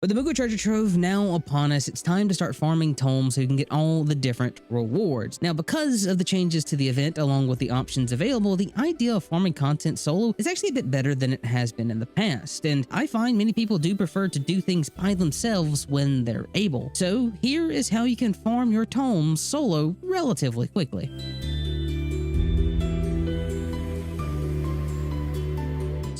With the Moogle treasure trove now upon us, it's time to start farming tomes so you can get all the different rewards. Now, because of the changes to the event along with the options available, the idea of farming content solo is actually a bit better than it has been in the past, and I find many people do prefer to do things by themselves when they're able. So here is how you can farm your tomes solo relatively quickly.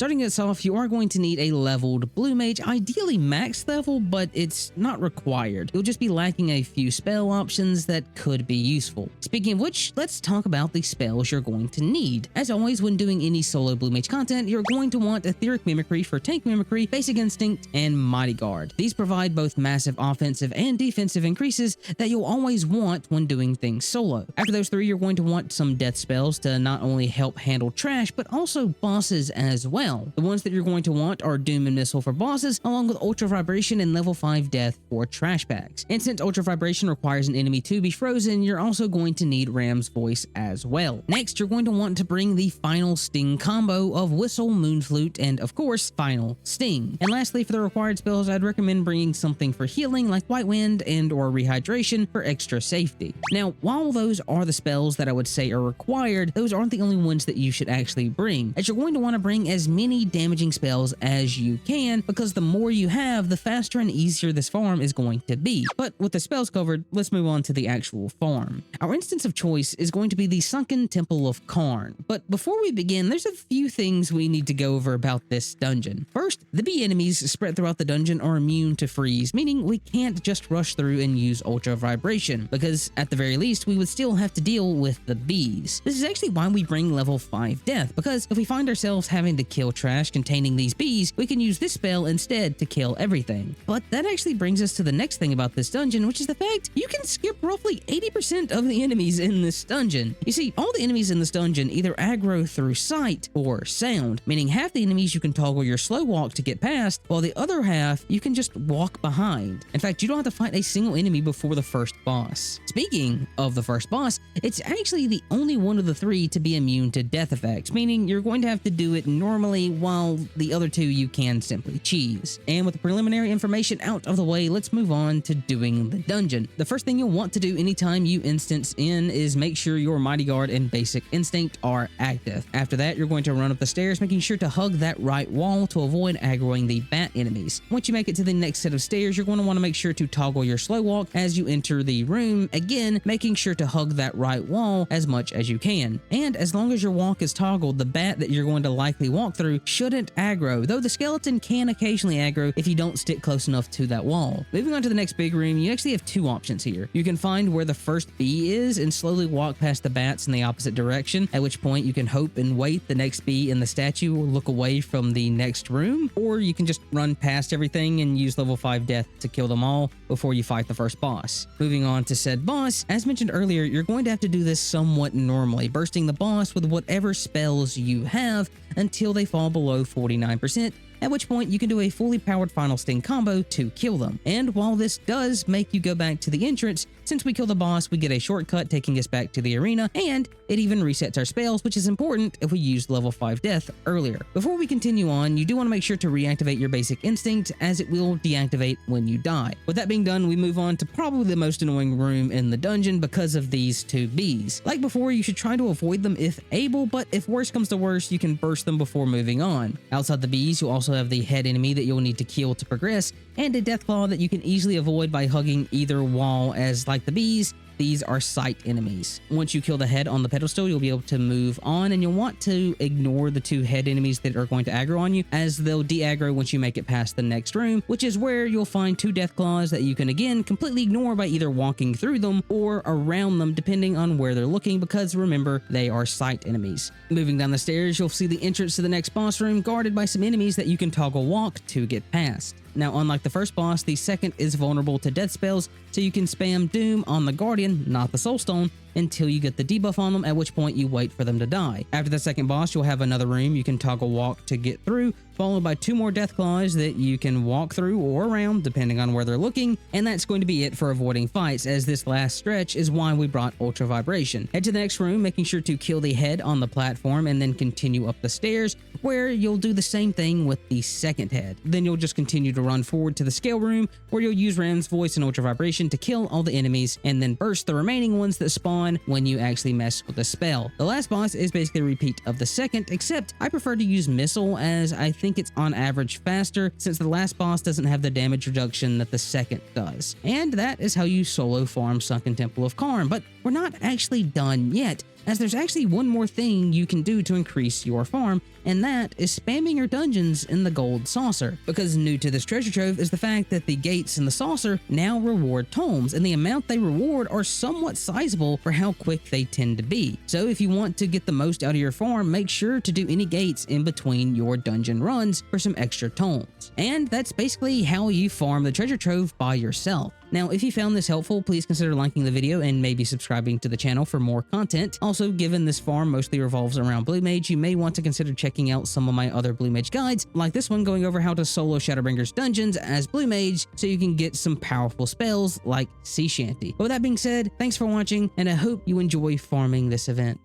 Starting us off, you are going to need a leveled blue mage, ideally max level, but it's not required. You'll just be lacking a few spell options that could be useful. Speaking of which, let's talk about the spells you're going to need. As always, when doing any solo blue mage content, you're going to want Etheric Mimicry for tank mimicry, basic instinct, and mighty guard. These provide both massive offensive and defensive increases that you'll always want when doing things solo. After those three, you're going to want some death spells to not only help handle trash, but also bosses as well. The ones that you're going to want are Doom and Missile for bosses, along with Ultra Vibration and level 5 Death for trash bags. And since Ultra Vibration requires an enemy to be frozen, you're also going to need Ram's Voice as well. Next, you're going to want to bring the Final Sting combo of Whistle, Moonflute, and of course, Final Sting. And lastly, for the required spells, I'd recommend bringing something for healing like White Wind and or Rehydration for extra safety. Now, while those are the spells that I would say are required, those aren't the only ones that you should actually bring, as you're going to want to bring as many damaging spells as you can, because the more you have, the faster and easier this farm is going to be. But with the spells covered, let's move on to the actual farm. Our instance of choice is going to be the Sunken Temple of Karn. But before we begin, there's a few things we need to go over about this dungeon. First, the bee enemies spread throughout the dungeon are immune to freeze, meaning we can't just rush through and use Ultra Vibration, because at the very least, we would still have to deal with the bees. This is actually why we bring level 5 Death, because if we find ourselves having to kill trash containing these bees, we can use this spell instead to kill everything. But that actually brings us to the next thing about this dungeon, which is the fact you can skip roughly 80% of the enemies in this dungeon. You see, all the enemies in this dungeon either aggro through sight or sound, meaning half the enemies you can toggle your slow walk to get past, while the other half you can just walk behind. In fact, you don't have to fight a single enemy before the first boss. Speaking of the first boss, it's actually the only one of the three to be immune to death effects, meaning you're going to have to do it normally while the other two you can simply cheese. And with the preliminary information out of the way, let's move on to doing the dungeon. The first thing you'll want to do anytime you instance in is make sure your Mighty Guard and Basic Instinct are active. After that, you're going to run up the stairs, making sure to hug that right wall to avoid aggroing the bat enemies. Once you make it to the next set of stairs, you're going to want to make sure to toggle your slow walk as you enter the room, again making sure to hug that right wall as much as you can. And as long as your walk is toggled, the bat that you're going to likely walk through shouldn't aggro, though the skeleton can occasionally aggro if you don't stick close enough to that wall. Moving on to the next big room, you actually have two options here. You can find where the first bee is and slowly walk past the bats in the opposite direction, at which point you can hope and wait the next bee in the statue will look away from the next room, or you can just run past everything and use level 5 death to kill them all before you fight the first boss. Moving on to said boss, as mentioned earlier, you're going to have to do this somewhat normally, bursting the boss with whatever spells you have until they fall below 49%, at which point you can do a fully powered Final Sting combo to kill them. And while this does make you go back to the entrance, since we kill the boss, we get a shortcut taking us back to the arena, and it even resets our spells, which is important if we used level 5 death earlier. Before we continue on, you do want to make sure to reactivate your Basic Instinct, as it will deactivate when you die. With that being done, we move on to probably the most annoying room in the dungeon because of these two bees. Like before, you should try to avoid them if able, but if worse comes to worse, you can burst them before moving on. Outside the bees, you also have the head enemy that you'll need to kill to progress, and a Deathclaw that you can easily avoid by hugging either wall, as like the bees, these are sight enemies. Once you kill the head on the pedestal, you'll be able to move on, and you'll want to ignore the two head enemies that are going to aggro on you, as they'll de-aggro once you make it past the next room, which is where you'll find two Deathclaws that you can again completely ignore by either walking through them or around them, depending on where they're looking, because remember, they are sight enemies. Moving down the stairs, you'll see the entrance to the next boss room, guarded by some enemies that you can toggle walk to get past. Now, unlike the first boss, the second is vulnerable to death spells, so you can spam Doom on the Guardian, not the Soul Stone, until you get the debuff on them, at which point you wait for them to die. After the second boss, you'll have another room you can toggle walk to get through, followed by 2 more death claws that you can walk through or around depending on where they're looking, and that's going to be it for avoiding fights, as this last stretch is why we brought Ultra Vibration. Head to the next room, making sure to kill the head on the platform, and then continue up the stairs, where you'll do the same thing with the second head. Then you'll just continue to run forward to the scale room, where you'll use Ram's voice and Ultra Vibration to kill all the enemies, and then burst the remaining ones that spawn when you actually mess with the spell. The last boss is basically a repeat of the second, except I prefer to use Missile, as I think it's on average faster, since the last boss doesn't have the damage reduction that the second does. And that is how you solo farm Sunken Temple of Karn, but we're not actually done yet, as there's actually one more thing you can do to increase your farm, and that is spamming your dungeons in the gold saucer. Because new to this treasure trove is the fact that the gates in the saucer now reward tomes, and the amount they reward are somewhat sizable for how quick they tend to be. So if you want to get the most out of your farm, make sure to do any gates in between your dungeon runs for some extra tomes. And that's basically how you farm the treasure trove by yourself. Now, if you found this helpful, please consider liking the video and maybe subscribing to the channel for more content. Also, given this farm mostly revolves around Blue Mage, you may want to consider checking out some of my other Blue Mage guides, like this one going over how to solo Shadowbringer's dungeons as Blue Mage so you can get some powerful spells like Sea Shanty. But with that being said, thanks for watching, and I hope you enjoy farming this event.